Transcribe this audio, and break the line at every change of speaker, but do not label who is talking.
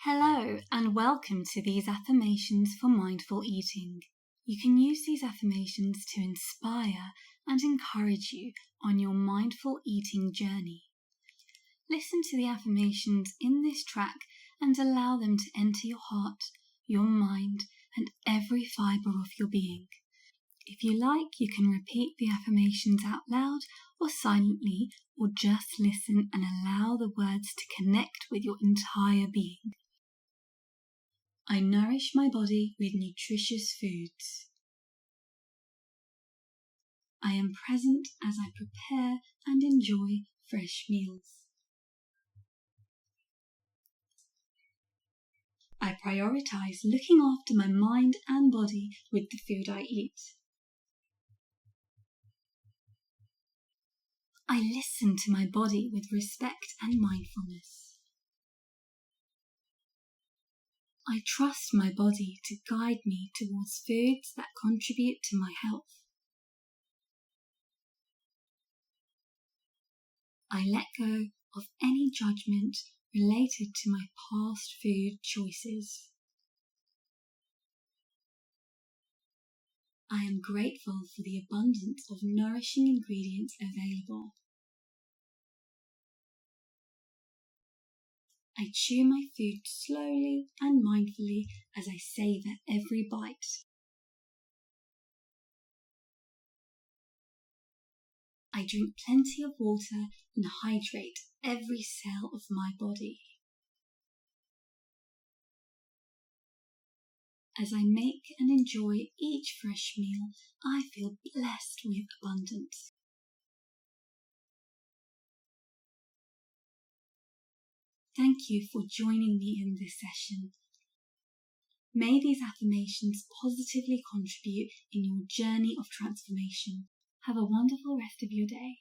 Hello and welcome to these affirmations for mindful eating. You can use these affirmations to inspire and encourage you on your mindful eating journey. Listen to the affirmations in this track and allow them to enter your heart, your mind, and every fibre of your being. If you like, you can repeat the affirmations out loud or silently, or just listen and allow the words to connect with your entire being. I nourish my body with nutritious foods. I am present as I prepare and enjoy fresh meals. I prioritize looking after my mind and body with the food I eat. I listen to my body with respect and mindfulness. I trust my body to guide me towards foods that contribute to my health. I let go of any judgment related to my past food choices. I am grateful for the abundance of nourishing ingredients available. I chew my food slowly and mindfully as I savour every bite. I drink plenty of water and hydrate every cell of my body. As I make and enjoy each fresh meal, I feel blessed with abundance. Thank you for joining me in this session. May these affirmations positively contribute in your journey of transformation. Have a wonderful rest of your day.